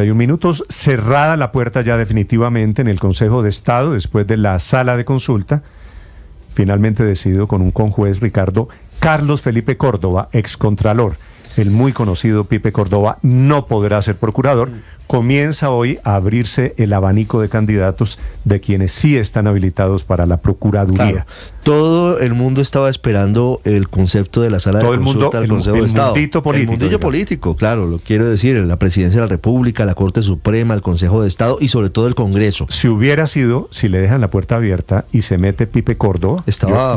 minutos, cerrada la puerta ya definitivamente en el Consejo de Estado, después de la sala de consulta, finalmente decidido con un conjuez, Ricardo Carlos Felipe Córdoba, excontralor. El muy conocido Pipe Córdoba no podrá ser procurador. Comienza hoy a abrirse el abanico de candidatos de quienes sí están habilitados para la Procuraduría. Claro, todo el mundo estaba esperando el concepto de la sala de consulta del Consejo de Estado. El mundillo político, claro, lo quiero decir, la Presidencia de la República, la Corte Suprema, el Consejo de Estado y sobre todo el Congreso. Si le dejan la puerta abierta y se mete Pipe Córdoba,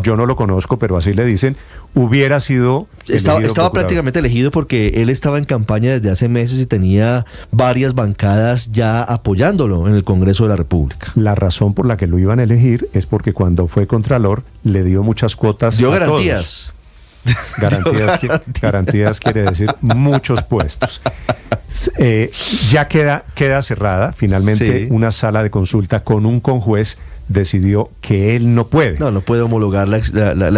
yo no lo conozco, pero así le dicen, hubiera sido... Estaba prácticamente elegido porque él estaba en campaña desde hace meses y tenía varias bancadas ya apoyándolo en el Congreso de la República. La razón por la que lo iban a elegir es porque cuando fue contralor le dio muchas cuotas. Dio garantías. Garantías quiere decir muchos puestos. Ya queda cerrada finalmente una sala de consulta con un conjuez. Decidió que él no puede. No puede homologar la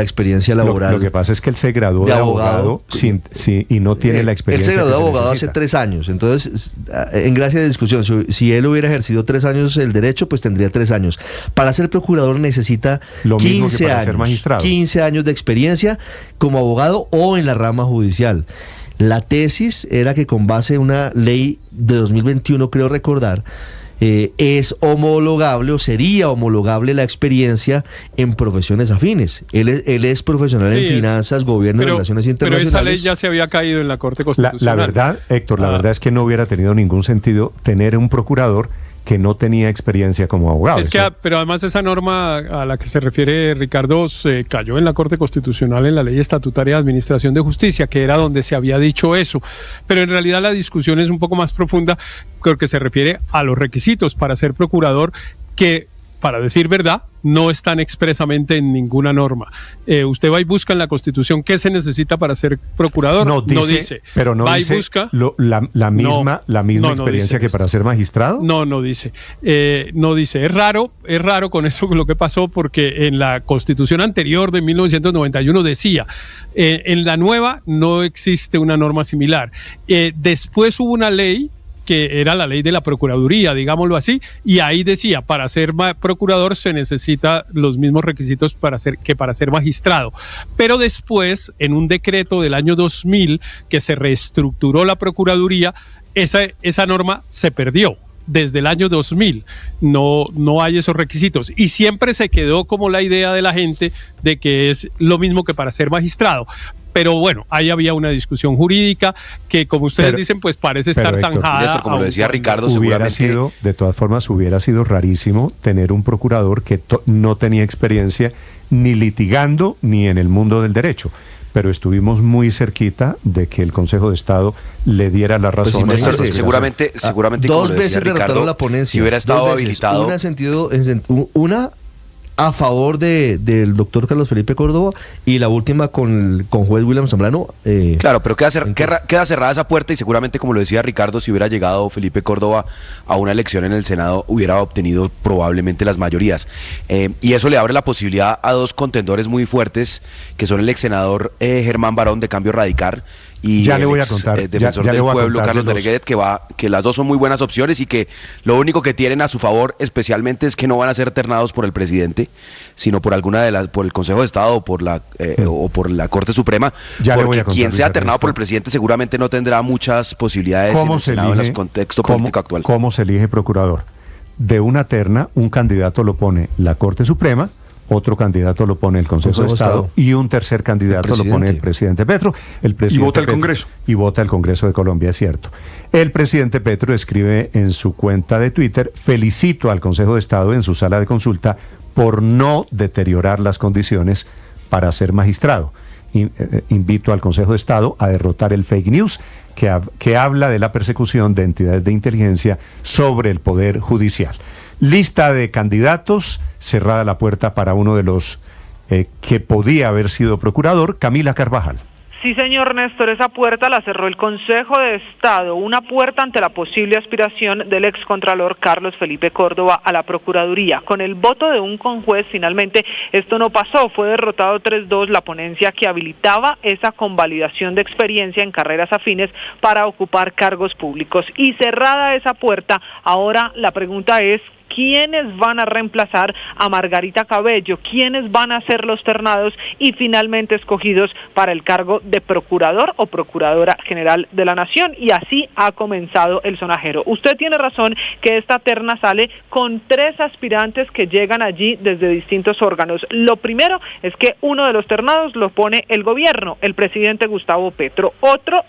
experiencia laboral. Lo que pasa es que él se graduó de abogado y no tiene la experiencia. Él se graduó de abogado hace 3 años. Entonces, en gracia de discusión, si él hubiera ejercido 3 años el derecho, pues tendría 3 años. Para ser procurador necesita 15 años. Ser magistrado. 15 años de experiencia como abogado o en la rama judicial. La tesis era que con base en una ley de 2021, creo recordar, es homologable o sería homologable la experiencia en profesiones afines. Él es profesional en finanzas, gobierno y relaciones internacionales. Pero esa ley ya se había caído en la Corte Constitucional. La verdad, Héctor, la verdad es que no hubiera tenido ningún sentido tener un procurador que no tenía experiencia como abogado. Pero además esa norma a la que se refiere Ricardo se cayó en la Corte Constitucional en la Ley Estatutaria de Administración de Justicia, que era donde se había dicho eso. Pero en realidad la discusión es un poco más profunda porque se refiere a los requisitos para ser procurador que, para decir verdad, no están expresamente en ninguna norma. Usted va y busca en la Constitución qué se necesita para ser procurador. No dice. Pero no va dice y busca la misma experiencia que para ser magistrado. No dice. No dice. Es raro con eso lo que pasó, porque en la Constitución anterior de 1991 decía, en la nueva no existe una norma similar. Después hubo una ley que era la ley de la Procuraduría, digámoslo así, y ahí decía, para ser procurador se necesita los mismos requisitos para ser magistrado. Pero después, en un decreto del año 2000, que se reestructuró la Procuraduría, esa norma se perdió. Desde el año 2000 no hay esos requisitos y siempre se quedó como la idea de la gente de que es lo mismo que para ser magistrado. Pero bueno, ahí había una discusión jurídica que, como ustedes dicen, pues parece estar zanjada. Néstor, como lo decía Ricardo, de todas formas, hubiera sido rarísimo tener un procurador que no tenía experiencia ni litigando ni en el mundo del derecho. Pero estuvimos muy cerquita de que el Consejo de Estado le diera la razón. Pues Néstor, seguramente dos veces derrotaron la ponencia. Si hubiera estado habilitado. Una a favor del doctor Carlos Felipe Córdoba y la última con el juez William Zambrano. Claro, pero queda cerrada esa puerta y seguramente, como lo decía Ricardo, si hubiera llegado Felipe Córdoba a una elección en el Senado, hubiera obtenido probablemente las mayorías. Y eso le abre la posibilidad a 2 contendores muy fuertes, que son el ex senador Germán Barón de Cambio Radical y ya le voy a contar, defensor del pueblo Carlos Beneguet, que las dos son muy buenas opciones y que lo único que tienen a su favor especialmente es que no van a ser ternados por el presidente, sino por por el Consejo de Estado o por la Corte Suprema, porque quien sea ternado por el presidente seguramente no tendrá muchas posibilidades en el Senado en el contexto político actual. ¿Cómo se elige procurador? De una terna, un candidato lo pone la Corte Suprema, otro candidato lo pone el Consejo de Estado y un tercer candidato lo pone el presidente Petro. Y vota el Congreso. Y vota el Congreso de Colombia, es cierto. El presidente Petro escribe en su cuenta de Twitter: felicito al Consejo de Estado en su sala de consulta por no deteriorar las condiciones para ser magistrado. Invito al Consejo de Estado a derrotar el fake news que habla de la persecución de entidades de inteligencia sobre el Poder Judicial. Lista de candidatos, cerrada la puerta para uno de los que podía haber sido procurador, Camila Carvajal. Sí, señor Néstor, esa puerta la cerró el Consejo de Estado, una puerta ante la posible aspiración del excontralor Carlos Felipe Córdoba a la Procuraduría. Con el voto de un conjuez, finalmente esto no pasó, fue derrotado 3-2 la ponencia que habilitaba esa convalidación de experiencia en carreras afines para ocupar cargos públicos. Y cerrada esa puerta, ahora la pregunta es, ¿quiénes van a reemplazar a Margarita Cabello? ¿Quiénes van a ser los ternados y finalmente escogidos para el cargo de procurador o procuradora general de la Nación? Y así ha comenzado el sonajero. Usted tiene razón que esta terna sale con 3 aspirantes que llegan allí desde distintos órganos. Lo primero es que uno de los ternados lo pone el gobierno, el presidente Gustavo Petro, otro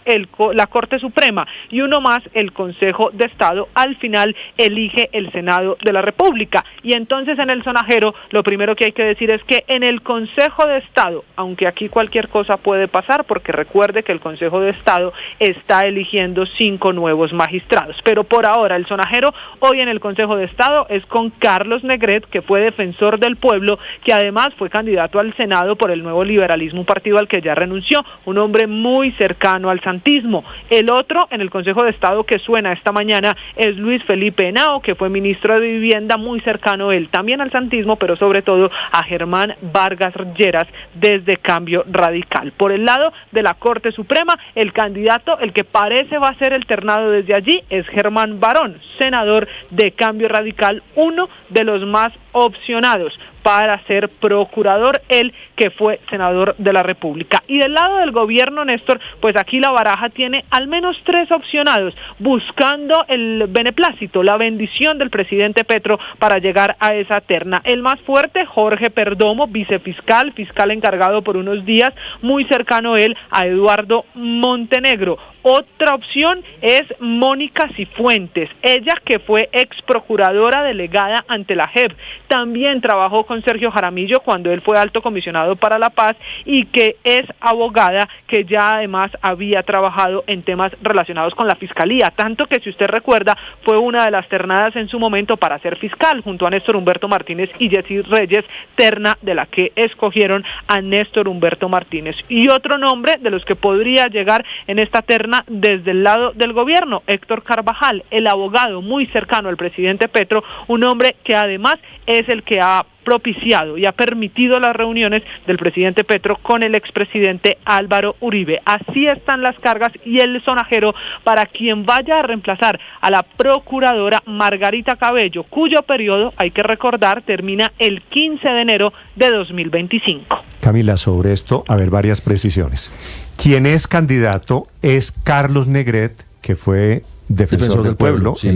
la Corte Suprema y uno más el Consejo de Estado. Al final elige el Senado de la República. Y entonces en el sonajero lo primero que hay que decir es que en el Consejo de Estado, aunque aquí cualquier cosa puede pasar, porque recuerde que el Consejo de Estado está eligiendo 5 nuevos magistrados, pero por ahora el sonajero hoy en el Consejo de Estado es con Carlos Negret, que fue defensor del pueblo, que además fue candidato al Senado por el Nuevo Liberalismo, un partido al que ya renunció, un hombre muy cercano al santismo. El otro en el Consejo de Estado que suena esta mañana es Luis Felipe Henao, que fue ministro de Vivienda, muy cercano él también al santismo, pero sobre todo a Germán Vargas Lleras desde Cambio Radical. Por el lado de la Corte Suprema, el candidato, el que parece va a ser el ternado desde allí, es Germán Barón, senador de Cambio Radical, uno de los más opcionados para ser procurador, él que fue senador de la República. Y del lado del gobierno, Néstor, pues aquí la baraja tiene al menos 3 opcionados, buscando el beneplácito, la bendición del presidente Petro para llegar a esa terna. El más fuerte, Jorge Perdomo, vicefiscal, fiscal encargado por unos días, muy cercano él a Eduardo Montenegro. Otra opción es Mónica Cifuentes, ella que fue ex procuradora delegada ante la JEP, también trabajó con Sergio Jaramillo cuando él fue alto comisionado para la paz y que es abogada que ya además había trabajado en temas relacionados con la fiscalía, tanto que si usted recuerda fue una de las ternadas en su momento para ser fiscal junto a Néstor Humberto Martínez y Jessy Reyes, terna de la que escogieron a Néstor Humberto Martínez. Y otro nombre de los que podría llegar en esta terna desde el lado del gobierno, Héctor Carvajal, el abogado muy cercano al presidente Petro, un hombre que además es el que ha propiciado y ha permitido las reuniones del presidente Petro con el expresidente Álvaro Uribe. Así están las cargas y el sonajero para quien vaya a reemplazar a la procuradora Margarita Cabello, cuyo periodo, hay que recordar, termina el 15 de enero de 2025. Camila, sobre esto, a ver, varias precisiones. Quien es candidato es Carlos Negret, que fue defensor del pueblo sí,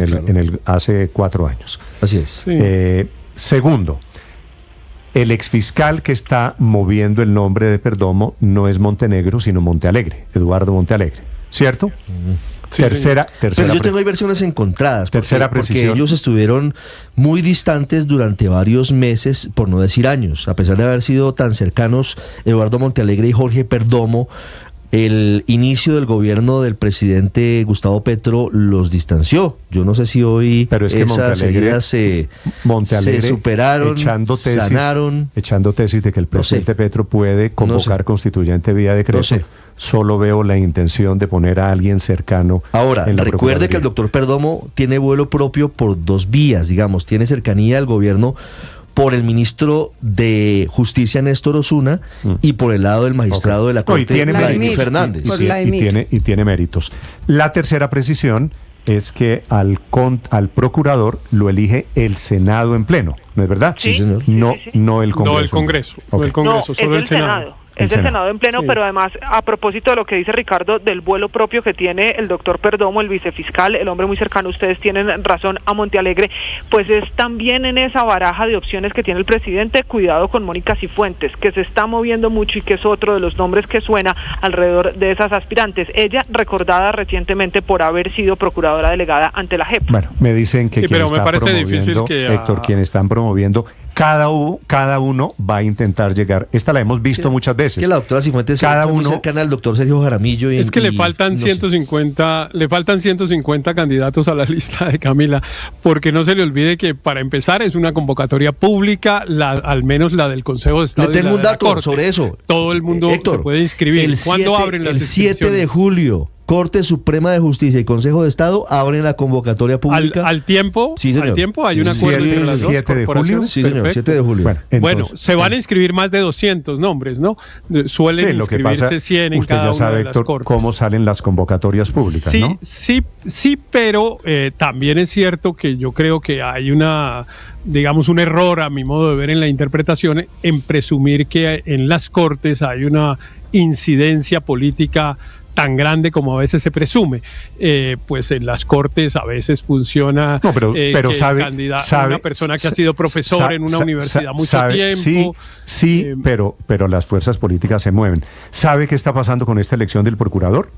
hace 4 años. Así es. Sí. Segundo, el exfiscal que está moviendo el nombre de Perdomo no es Montenegro, sino Montealegre, Eduardo Montealegre, ¿cierto? Sí, tercera pero yo tengo ahí versiones encontradas, porque ellos estuvieron muy distantes durante varios meses, por no decir años, a pesar de haber sido tan cercanos Eduardo Montealegre y Jorge Perdomo. El inicio del gobierno del presidente Gustavo Petro los distanció. Yo no sé si hoy pero es que esas heridas se superaron, sanaron. Echando tesis de que el presidente Petro puede convocar constituyente vía decreto. Solo veo la intención de poner a alguien cercano. Ahora, recuerde que el doctor Perdomo tiene vuelo propio por 2 vías, digamos, tiene cercanía al gobierno por el ministro de Justicia Néstor Osuna y por el lado del magistrado de la Corte, Vladimir Fernández. Y tiene méritos. La tercera precisión es que al procurador lo elige el Senado en pleno, ¿no es verdad? Sí, señor. No el Congreso. No el Congreso, okay. No el Congreso, solo el Senado. Es el Senado en pleno, sí. Pero además, a propósito de lo que dice Ricardo, del vuelo propio que tiene el doctor Perdomo, el vicefiscal, el hombre muy cercano, ustedes tienen razón, a Montealegre, pues es también en esa baraja de opciones que tiene el presidente, cuidado con Mónica Cifuentes, que se está moviendo mucho y que es otro de los nombres que suena alrededor de esas aspirantes. Ella, recordada recientemente por haber sido procuradora delegada ante la JEP. Bueno, me dicen que sí, pero me parece difícil que Héctor, quien están promoviendo cada uno va a intentar llegar. Esta la hemos visto muchas veces. Que la doctora Cifuentes cada muy cercana al doctor Sergio Jaramillo. Es que le faltan 150 candidatos a la lista de Camila, porque no se le olvide que para empezar es una convocatoria pública, al menos la del Consejo de Estado. Le tengo un dato sobre eso. Todo el mundo Héctor, se puede inscribir. ¿Cuándo abren las inscripciones? El 7 de julio. Corte Suprema de Justicia y Consejo de Estado abren la convocatoria pública. ¿Al tiempo? Sí, señor. ¿Al tiempo? ¿Hay un acuerdo entre las dos 7 de julio? Sí, señor, 7 de julio. Bueno, se van a inscribir más de 200 nombres, ¿no? Suelen inscribirse 100 en cada una de las cortes. Cómo salen las convocatorias públicas, sí, ¿no? Sí, pero también es cierto que yo creo que hay un error a mi modo de ver en la interpretación en presumir que en las cortes hay una incidencia política tan grande como a veces se presume. Pues en las cortes a veces funciona pero sabe, una persona que ha sido profesor en una universidad mucho tiempo. Sí, pero las fuerzas políticas se mueven. ¿Sabe qué está pasando con esta elección del procurador?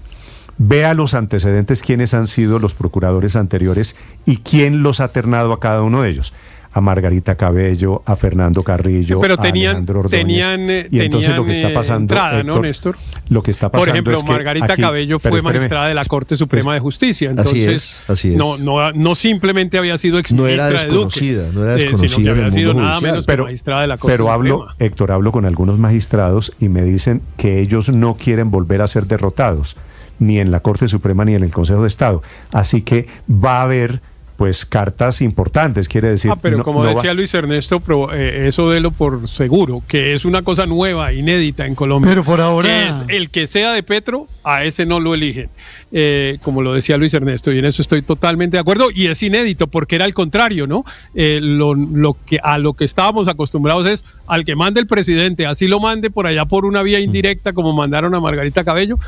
Vea los antecedentes, quiénes han sido los procuradores anteriores y quién los ha ternado a cada uno de ellos. A Margarita Cabello, a Fernando Carrillo, pero a Alejandro Ordóñez. Y entonces lo que está pasando, entrada, Héctor, ¿no, Néstor? Lo que está pasando, por ejemplo, es que Margarita Cabello fue magistrada de la Corte Suprema de Justicia. Entonces, así es. No simplemente había sido exministra de Duque, no era desconocida, sino que había sido nada judicial. menos que magistrada de la Corte Suprema. Héctor, hablo con algunos magistrados y me dicen que ellos no quieren volver a ser derrotados, ni en la Corte Suprema ni en el Consejo de Estado. Así que va a haber pues cartas importantes, quiere decir. Pero como decía Luis Ernesto, eso délo por seguro, que es una cosa nueva, inédita en Colombia. Pero por ahora, que es el que sea de Petro, a ese no lo eligen. Como lo decía Luis Ernesto, y en eso estoy totalmente de acuerdo, y es inédito, porque era al contrario, ¿no? Lo que estábamos acostumbrados es al que mande el presidente, así lo mande por allá por una vía indirecta, como mandaron a Margarita Cabello,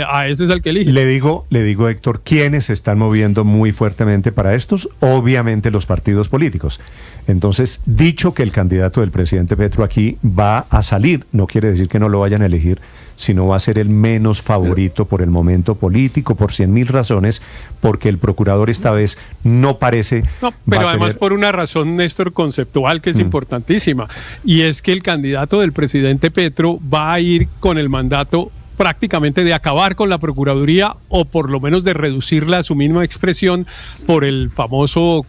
a ese es al que elige. Le digo, Héctor, ¿quiénes se están moviendo muy fuertemente para esto? Obviamente los partidos políticos. Entonces, dicho que el candidato del presidente Petro aquí va a salir, no quiere decir que no lo vayan a elegir, sino va a ser el menos favorito por el momento político, por 100.000 razones, porque el procurador esta vez no parece... No, pero además por una razón, Néstor, conceptual que es importantísima, y es que el candidato del presidente Petro va a ir con el mandato prácticamente de acabar con la Procuraduría o por lo menos de reducirla a su mínima expresión por el famoso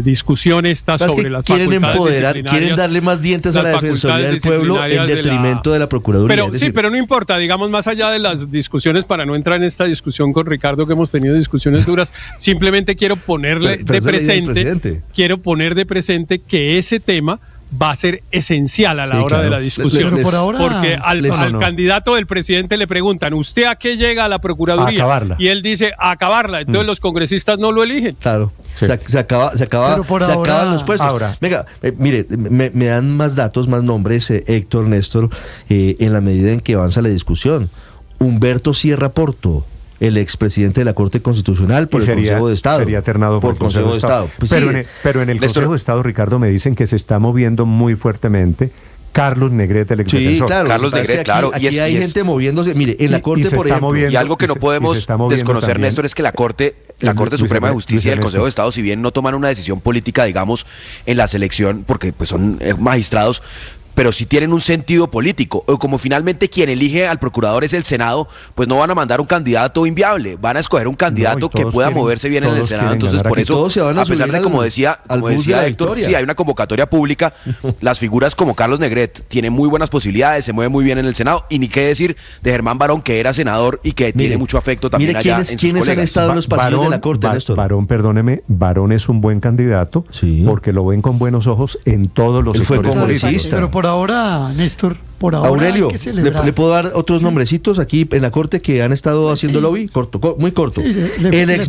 discusión esta sobre las facultades disciplinarias. Quieren darle más dientes a la Defensoría del Pueblo en detrimento de la Procuraduría. Pero no importa, digamos, más allá de las discusiones, para no entrar en esta discusión con Ricardo, que hemos tenido discusiones duras, simplemente quiero ponerle quiero poner de presente que ese tema va a ser esencial a la hora de la discusión. Porque al candidato del presidente le preguntan, ¿usted a qué llega a la Procuraduría? A acabarla. Y él dice, a acabarla. Entonces los congresistas no lo eligen. Claro, sí. se acaban los puestos. Ahora, venga, mire, me dan más datos, más nombres, Héctor, Néstor, en la medida en que avanza la discusión. Humberto Sierra Porto, el expresidente de la Corte Constitucional por el Consejo de Estado. Sería ternado por el Consejo de Estado. Pues pero en el Consejo de Estado, Ricardo, me dicen que se está moviendo muy fuertemente Carlos Negrete, el exdefensor. Sí, claro. Carlos Negrete, claro. Aquí hay gente moviéndose. Mire, en la Corte, por ejemplo. Y algo que no podemos desconocer, Néstor, es que la Corte Suprema de Justicia y el Consejo de Estado, si bien no toman una decisión política, digamos, en la selección, porque pues son magistrados, pero si tienen un sentido político, o como finalmente quien elige al procurador es el Senado, pues no van a mandar un candidato inviable, van a escoger un candidato que pueda moverse bien en el Senado. Entonces por eso, a pesar de como decía Héctor, sí hay una convocatoria pública, las figuras como Carlos Negret tienen muy buenas posibilidades, se mueve muy bien en el Senado, y ni qué decir de Germán Barón, que era senador y que tiene mucho afecto también allá en sus ¿quiénes han estado en los pasillos de la Corte, Néstor? Barón es un buen candidato, porque lo ven con buenos ojos en todos los sectores políticos. Pero por ahora, Néstor, Aurelio, ¿le puedo dar otros nombrecitos aquí en la Corte que han estado haciendo lobby? Muy corto. Sí, el ex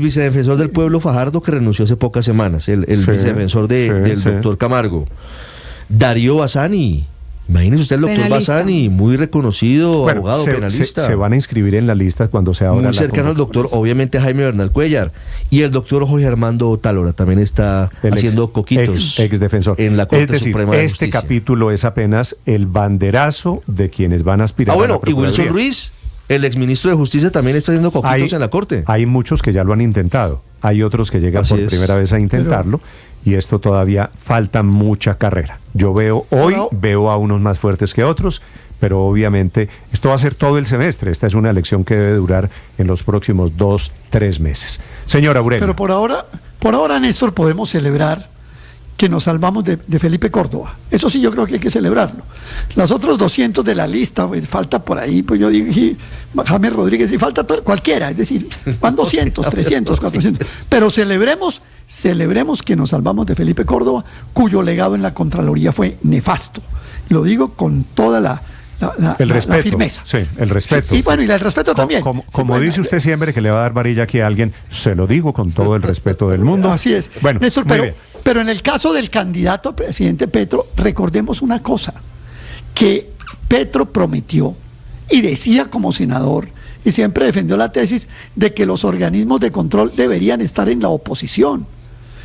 vicedefensor del pueblo, Fajardo, que renunció hace pocas semanas, el vicedefensor del doctor Camargo. Darío Bassani. Imagínese usted el doctor Bassani, muy reconocido, abogado penalista. Se van a inscribir en la lista cuando se abra. Muy cercano al doctor, obviamente, Jaime Bernal Cuellar. Y el doctor Jorge Armando Talora también está haciendo coquitos ex defensor en la Corte Suprema de Justicia. Este capítulo es apenas el banderazo de quienes van a aspirar a la Procuraduría. Y Wilson Ruiz, el exministro de Justicia, también está haciendo coquitos en la Corte. Hay muchos que ya lo han intentado. hay otros que llegan por primera vez a intentarlo, y esto todavía falta mucha carrera. Yo veo a unos más fuertes que otros, pero obviamente esto va a ser todo el semestre. Esta es una elección que debe durar en los próximos 2-3 meses. Señor Aurelio. Pero por ahora, Néstor, podemos celebrar que nos salvamos de Felipe Córdoba. Eso sí, yo creo que hay que celebrarlo. Los otros 200 de la lista, pues, falta por ahí, pues yo dije, James Rodríguez, y falta cualquiera, es decir, van 200, 300, 400. Pero celebremos que nos salvamos de Felipe Córdoba, cuyo legado en la Contraloría fue nefasto. Lo digo con toda la firmeza. Sí, el respeto. Sí, y bueno, y el respeto también. Como dice usted siempre que le va a dar varilla aquí a alguien, se lo digo con todo el respeto del mundo. Así es. Bueno, Néstor, pero en el caso del candidato a presidente Petro, recordemos una cosa, que Petro prometió y decía como senador, y siempre defendió la tesis de que los organismos de control deberían estar en la oposición.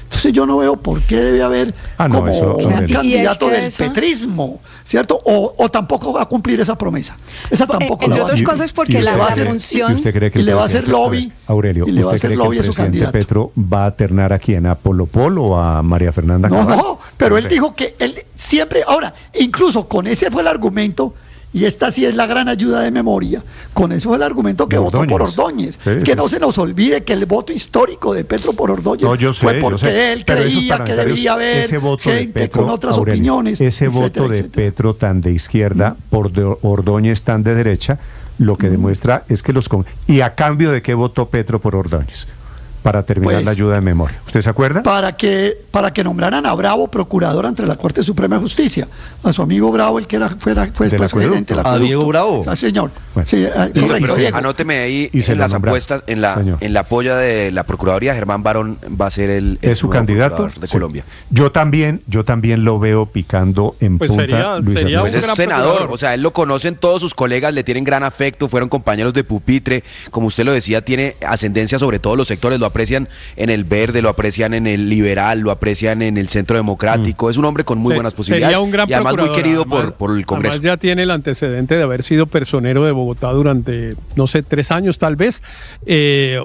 Entonces yo no veo por qué debe haber un candidato del petrismo, ¿cierto? O tampoco va a cumplir esa promesa. Esa tampoco la va a cumplir. Entre otras cosas porque la función... Y le va a hacer lobby. Aurelio, y le va a hacer lobby a su candidato. Petro va a ternar a quién? ¿A Polo Polo o a María Fernanda Cabal? No, pero él dijo que él siempre... Ahora, incluso con ese fue el argumento... Y esta sí es la gran ayuda de memoria. Con eso fue el argumento que votó por Ordóñez. Sí, es que no se nos olvide que el voto histórico de Petro por Ordóñez fue porque él creía que debería haber gente con otras opiniones. Ese voto de Petro tan de izquierda por Ordóñez tan de derecha, lo que demuestra es que ¿Y a cambio de qué votó Petro por Ordóñez? Para terminar la ayuda de memoria. ¿Usted se acuerda? Para que nombraran a Bravo procurador ante la Corte Suprema de Justicia. A su amigo Bravo, el que fue después gerente de la ¿A Diego Bravo? Señor. Bueno. Sí, correcto, Diego. Anóteme ahí en las apuestas, en la polla de la Procuraduría, Germán Barón va a ser el su candidato de Colombia. Yo también lo veo picando en punta. Sería pues es senador, o sea, él lo conocen todos sus colegas, le tienen gran afecto, fueron compañeros de pupitre, como usted lo decía, tiene ascendencia sobre todos los sectores, lo aprecian en el verde, lo aprecian en el liberal, lo aprecian en el centro democrático, es un hombre con muy buenas posibilidades y además muy querido por el Congreso. Además ya tiene el antecedente de haber sido personero de Bogotá durante, no sé, 3 años tal vez,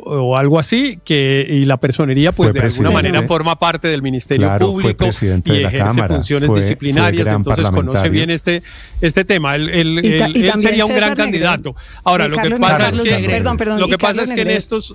o algo así, y la personería pues de alguna manera forma parte del Ministerio Público y ejerce funciones disciplinarias, entonces conoce bien este tema. Él sería un gran candidato. Ahora, lo que pasa es que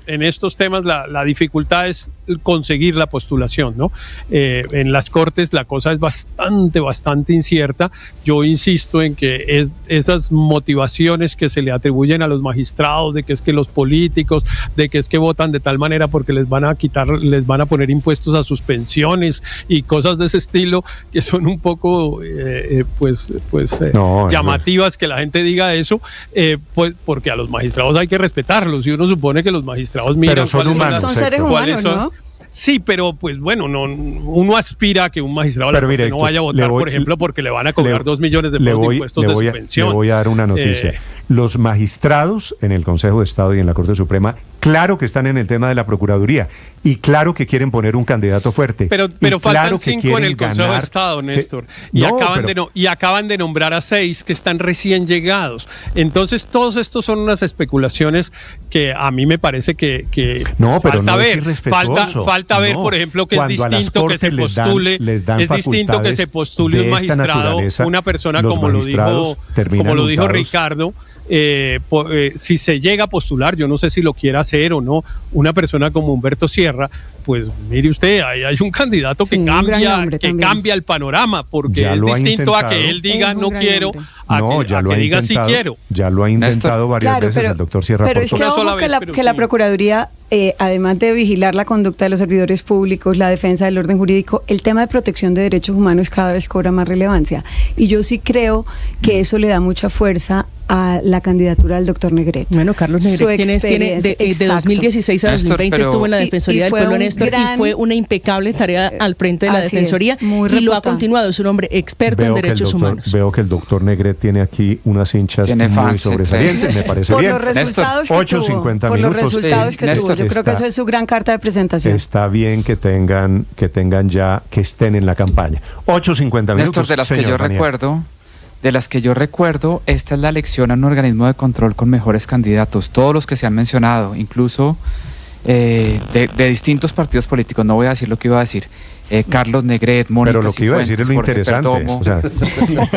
en estos temas la dificultad es conseguir la postulación, ¿no? En las Cortes la cosa es bastante incierta. Yo insisto en que esas motivaciones que se le atribuyen a los magistrados, de que es que los políticos, de que es que votan de tal manera porque les van a poner impuestos a sus pensiones y cosas de ese estilo, que son un poco llamativas que la gente diga eso, pues porque a los magistrados hay que respetarlos y uno supone que los magistrados miran son seres humanos, ¿no? Sí, pero pues bueno, uno aspira a que un magistrado no vaya a votar, por ejemplo, porque le van a cobrar 2 millones de pesos de impuestos de su pensión. Le voy a dar una noticia. Los magistrados en el Consejo de Estado y en la Corte Suprema, claro que están en el tema de la Procuraduría y claro que quieren poner un candidato fuerte. Pero faltan 5 en el Consejo de Estado, Néstor. Acaban de nombrar a 6 que están recién llegados. Entonces, todos estos son unas especulaciones que a mí me parece que falta ver. Falta ver, por ejemplo, que es distinto que se postule, un magistrado, una persona como lo dijo Ricardo. Si se llega a postular, yo no sé si lo quiera hacer o no, una persona como Humberto Sierra, pues mire usted, hay un candidato que cambia el panorama, porque es distinto a que él diga no quiero, a que diga sí quiero. Ya lo ha intentado varias veces el doctor Sierra. Pero es que la Procuraduría, además de vigilar la conducta de los servidores públicos, la defensa del orden jurídico, el tema de protección de derechos humanos cada vez cobra más relevancia. Y yo sí creo que eso le da mucha fuerza a la candidatura del doctor Negret. Bueno, Carlos Negret tiene de 2016 a 2020 estuvo en la Defensoría del Pueblo, Néstor, y fue una impecable tarea al frente de la Defensoría y lo ha continuado. Es un hombre experto en derechos humanos. Veo que el doctor Negret tiene aquí unas hinchas muy sobresalientes, me parece bien. Por los resultados que tuvo, yo creo que eso es su gran carta de presentación. Está bien que estén en la campaña. 8:50 minutos. Néstor, de las que yo recuerdo, esta es la elección a un organismo de control con mejores candidatos, todos los que se han mencionado, incluso de distintos partidos políticos, no voy a decir lo que iba a decir, Carlos Negret, Mónica Pero lo que iba a decir es lo Jorge interesante. Perdomo. O sea,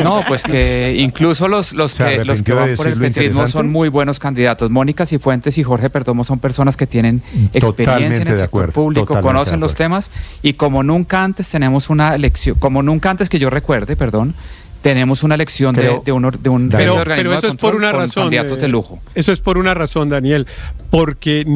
no, pues que incluso los que van por el petrismo son muy buenos candidatos. Mónica Cifuentes y Jorge Perdomo son personas que tienen experiencia en el sector público, conocen los temas, y como nunca antes tenemos una elección, como nunca antes que yo recuerde, tenemos una elección de un pero eso es por una razón, candidatos de lujo. Eso es por una razón, Daniel, porque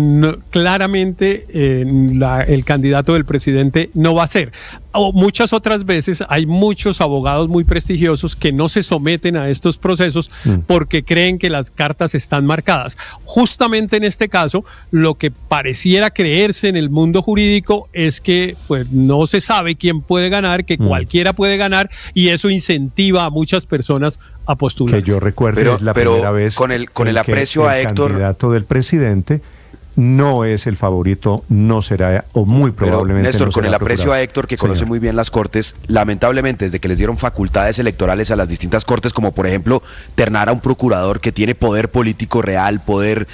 claramente el candidato del presidente no va a ser. O muchas otras veces hay muchos abogados muy prestigiosos que no se someten a estos procesos porque creen que las cartas están marcadas. Justamente en este caso, lo que pareciera creerse en el mundo jurídico es que pues no se sabe quién puede ganar, que cualquiera puede ganar, y eso incentiva a muchas personas a postularse. Que yo recuerdo es la primera vez con el aprecio a Héctor, el candidato del presidente no es el favorito, no será, o muy probablemente Néstor, no será con el aprecio procurado. a Héctor, que conoce muy bien las Cortes, lamentablemente desde que les dieron facultades electorales a las distintas Cortes, como por ejemplo ternar a un procurador que tiene poder político real, poder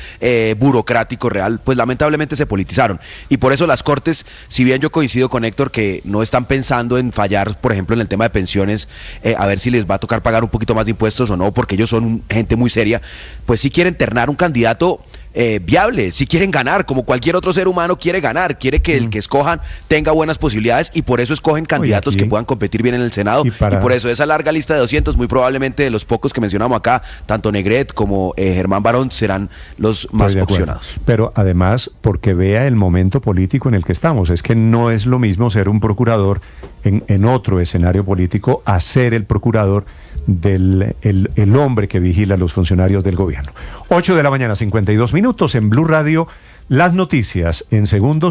burocrático real, pues lamentablemente se politizaron. Y por eso las Cortes, si bien yo coincido con Héctor que no están pensando en fallar, por ejemplo, en el tema de pensiones, a ver si les va a tocar pagar un poquito más de impuestos o no, porque ellos son gente muy seria, pues sí quieren ternar un candidato viable, si quieren ganar, como cualquier otro ser humano quiere ganar, quiere que el que escojan tenga buenas posibilidades, y por eso escogen candidatos que puedan competir bien en el Senado, y por eso esa larga lista de 200, muy probablemente de los pocos que mencionamos acá, tanto Negret como Germán Barón serán los más opcionados. Pero además, porque vea el momento político en el que estamos, es que no es lo mismo ser un procurador en otro escenario político a ser el procurador del el hombre que vigila a los funcionarios del gobierno. 8 de la mañana, 52 minutos en Blue Radio. Las noticias en segundos.